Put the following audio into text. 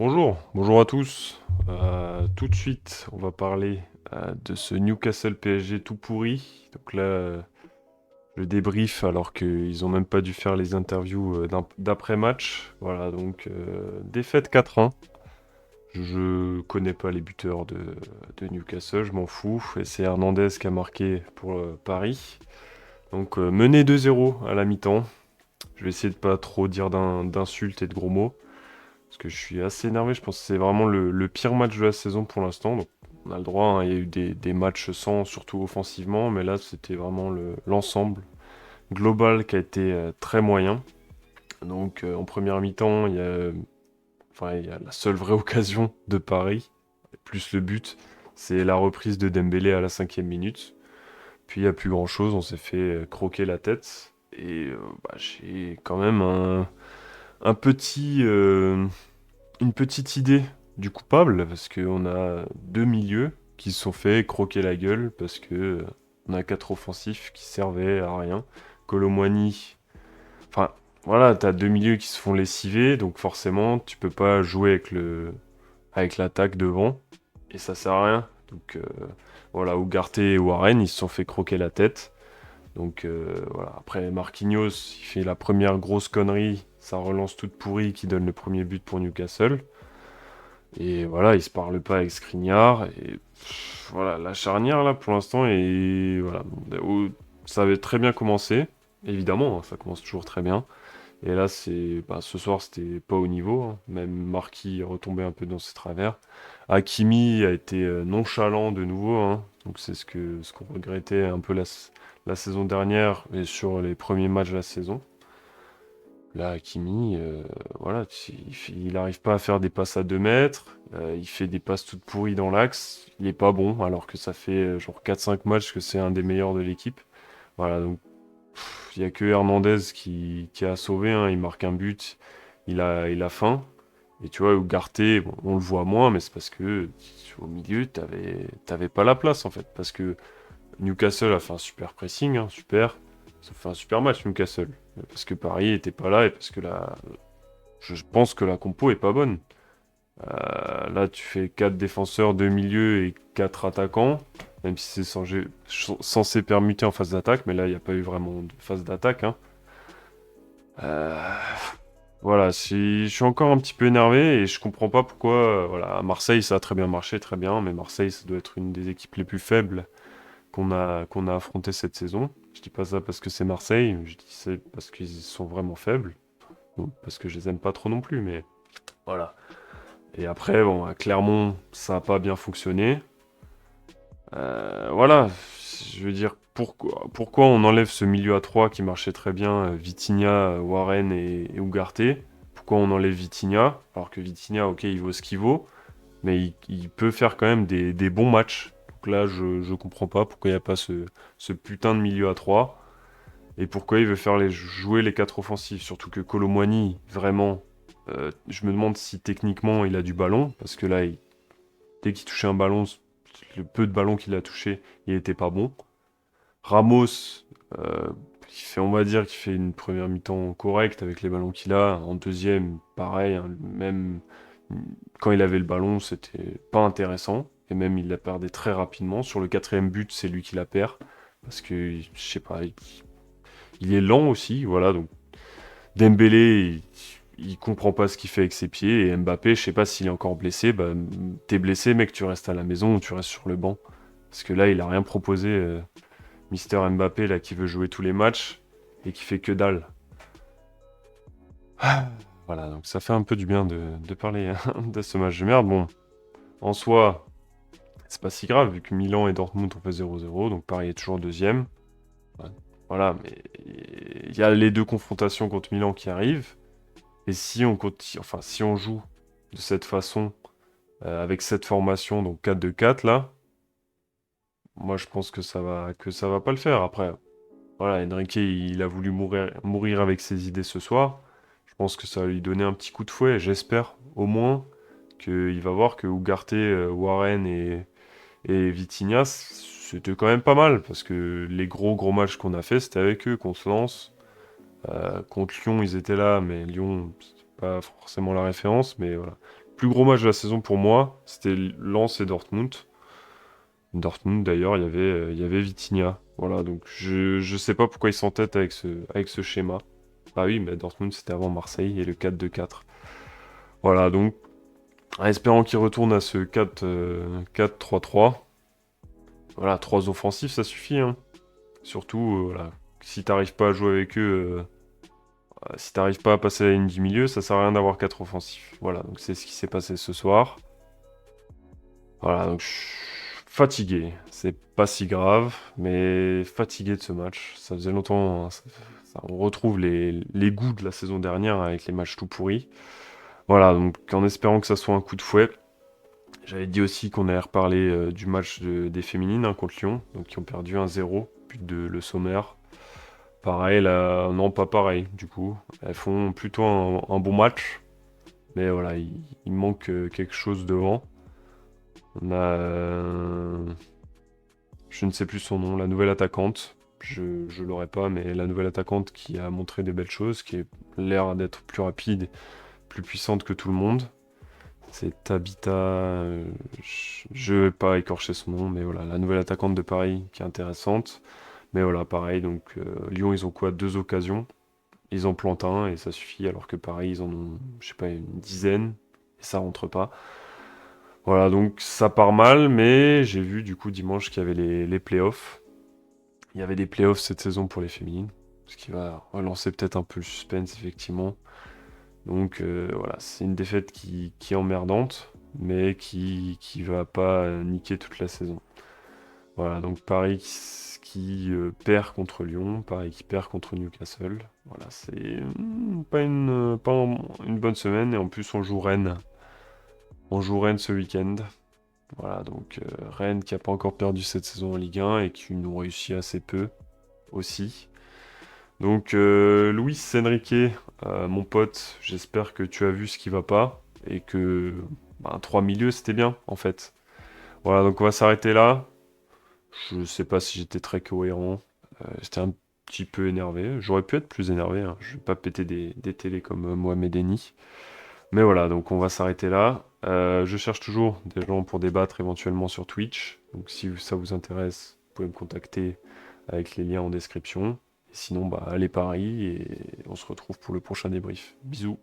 Bonjour à tous. Tout de suite, on va parler de ce Newcastle PSG tout pourri. Donc là, le débrief alors qu'ils ont même pas dû faire les interviews d'après-match. Voilà, donc défaite 4-1. Je connais pas les buteurs de Newcastle, je m'en fous. Et c'est Hernandez qui a marqué pour Paris. Donc mené 2-0 à la mi-temps. Je vais essayer de pas trop dire d'insultes et de gros mots. Parce que je suis assez énervé, je pense que c'est vraiment le pire match de la saison pour l'instant. Donc on a le droit, hein, il y a eu des matchs sans, surtout offensivement, mais là c'était vraiment l'ensemble global qui a été très moyen. Donc en première mi-temps, il y a la seule vraie occasion de Paris, plus le but, c'est la reprise de Dembélé à la 5e minute. Puis il n'y a plus grand-chose, on s'est fait croquer la tête. Et j'ai quand même un petit, une petite idée du coupable, parce qu'on a deux milieux qui se sont fait croquer la gueule, parce que on a quatre offensifs qui servaient à rien. Colomwani, enfin voilà, t'as deux milieux qui se font lessiver, donc forcément tu peux pas jouer avec l'attaque devant, et ça sert à rien. Donc voilà, Ugarte et Warren, ils se sont fait croquer la tête. Donc voilà, après Marquinhos, il fait la première grosse connerie, ça relance toute pourrie qui donne le premier but pour Newcastle. Et voilà, il se parle pas avec Skriniar. Et voilà, la charnière là pour l'instant et voilà, ça avait très bien commencé. Évidemment, hein, ça commence toujours très bien. Et là, ce soir, c'était pas au niveau, hein. Même Marquis est retombé un peu dans ses travers. Hakimi a été nonchalant de nouveau, hein. Donc c'est ce qu'on regrettait un peu la saison dernière et sur les premiers matchs de la saison. Là, Hakimi, voilà, il arrive pas à faire des passes à 2 mètres, il fait des passes toutes pourries dans l'axe, il est pas bon, alors que ça fait genre 4-5 matchs que c'est un des meilleurs de l'équipe. Voilà, donc il y a que Hernandez qui a sauvé, hein, il marque un but, il a faim. Et tu vois, Ugarte, bon, on le voit moins, mais c'est parce que au milieu, t'avais pas la place en fait. Parce que Newcastle a fait un super pressing, hein, super. Ça fait un super match, Newcastle. Parce que Paris était pas là et parce que je pense que la compo est pas bonne. Là, tu fais 4 défenseurs, 2 milieux et 4 attaquants. Même si c'est censé permuter en phase d'attaque, mais là, il n'y a pas eu vraiment de phase d'attaque, hein. Euh, voilà, je suis encore un petit peu énervé et je comprends pas pourquoi. Voilà, à Marseille, ça a très bien marché, très bien, mais Marseille, ça doit être une des équipes les plus faibles qu'on a affronté cette saison. Je dis pas ça parce que c'est Marseille, je dis ça parce qu'ils sont vraiment faibles. Bon, parce que je les aime pas trop non plus, mais voilà. Et après, bon, à Clermont, ça a pas bien fonctionné. Voilà, je veux dire, pourquoi on enlève ce milieu à 3 qui marchait très bien, Vitinha, Warren et Ugarte? Pourquoi on enlève Vitinha? Alors que Vitinha, ok, il vaut ce qu'il vaut, mais il peut faire quand même des bons matchs. Donc là, je comprends pas pourquoi il n'y a pas ce putain de milieu à 3. Et pourquoi il veut faire jouer les 4 offensifs. Surtout que Colomwani, vraiment, je me demande si techniquement il a du ballon. Parce que là, dès qu'il touchait un ballon, le peu de ballons qu'il a touché, il était pas bon. Ramos, on va dire qu'il fait une première mi-temps correcte avec les ballons qu'il a. En deuxième, pareil, hein, même quand il avait le ballon, c'était pas intéressant. Et même il la perdait très rapidement. Sur le quatrième but, c'est lui qui la perd. Parce que, je sais pas, il est lent aussi. Voilà, donc Dembélé, il comprend pas ce qu'il fait avec ses pieds. Et Mbappé, je sais pas s'il est encore blessé. Bah, t'es blessé, mec, tu restes à la maison ou tu restes sur le banc. Parce que là, il a rien proposé. Mister Mbappé là qui veut jouer tous les matchs et qui fait que dalle. Voilà, donc ça fait un peu du bien de parler de ce match de merde. Bon, en soi, c'est pas si grave vu que Milan et Dortmund ont fait 0-0, donc Paris est toujours deuxième. Ouais. Voilà, mais il y a les deux confrontations contre Milan qui arrivent. Et si on continue, enfin si on joue de cette façon, avec cette formation, donc 4-2-4 là, moi je pense que ça va pas le faire. Après, voilà, Enrique, il a voulu mourir avec ses idées ce soir. Je pense que ça va lui donner un petit coup de fouet. J'espère au moins qu'il va voir que Ugarte, Warren et Vitinha, c'était quand même pas mal. Parce que les gros matchs qu'on a fait, c'était avec eux qu'on se lance. Contre Lyon, ils étaient là, mais Lyon, c'est pas forcément la référence. Mais voilà. plus gros match de la saison pour moi, c'était Lens et Dortmund. Dortmund, d'ailleurs, il y avait Vitinha. Voilà, donc je sais pas pourquoi ils s'entêtent avec ce schéma. Ah oui, mais Dortmund, c'était avant Marseille et le 4-2-4. Voilà, donc, en espérant qu'ils retournent à ce 4-3-3. Voilà, 3 offensifs, ça suffit, hein. Surtout, voilà, si t'arrives pas à jouer avec eux, si t'arrives pas à passer la ligne du milieu, ça sert à rien d'avoir 4 offensifs. Voilà, donc c'est ce qui s'est passé ce soir. Voilà, donc je suis fatigué. C'est pas si grave, mais fatigué de ce match. Ça faisait longtemps, hein, on retrouve les goûts de la saison dernière avec les matchs tout pourris. Voilà, donc en espérant que ça soit un coup de fouet. J'avais dit aussi qu'on allait reparler du match des féminines, hein, contre Lyon, donc qui ont perdu 1-0, but de Le Sommer. Pareil, là, non, pas pareil, du coup. Elles font plutôt un bon match, mais voilà, il manque quelque chose devant. On a, je ne sais plus son nom, la nouvelle attaquante. Je l'aurais pas, mais la nouvelle attaquante qui a montré des belles choses, qui a l'air d'être plus rapide, plus puissante que tout le monde. C'est Tabitha, je vais pas écorcher son nom, mais voilà, la nouvelle attaquante de Paris qui est intéressante. Mais voilà, pareil, donc Lyon, ils ont quoi? 2 occasions. Ils en plantent un et ça suffit, alors que Paris, ils en ont, je sais pas, une dizaine et ça rentre pas. Voilà, donc ça part mal, mais j'ai vu du coup dimanche qu'il y avait les playoffs. Il y avait des playoffs cette saison pour les féminines, ce qui va relancer peut-être un peu le suspense, effectivement. Donc voilà, c'est une défaite qui est emmerdante, mais qui va pas niquer toute la saison. Voilà, donc Paris qui perd contre Lyon, Paris qui perd contre Newcastle. Voilà, c'est pas une bonne semaine, et en plus on joue Rennes. On joue Rennes ce week-end. Voilà, donc Rennes qui a pas encore perdu cette saison en Ligue 1 et qui nous réussit assez peu aussi. Donc Luis Enrique, mon pote, j'espère que tu as vu ce qui va pas et que 3 milieux c'était bien en fait. Voilà, donc on va s'arrêter là. Je sais pas si j'étais très cohérent. J'étais un petit peu énervé. J'aurais pu être plus énervé, hein. Je vais pas péter des télés comme Mohamed Eni. Mais voilà, donc on va s'arrêter là. Je cherche toujours des gens pour débattre éventuellement sur Twitch. Donc si ça vous intéresse, vous pouvez me contacter avec les liens en description. Et sinon, allez Paris et on se retrouve pour le prochain débrief. Bisous.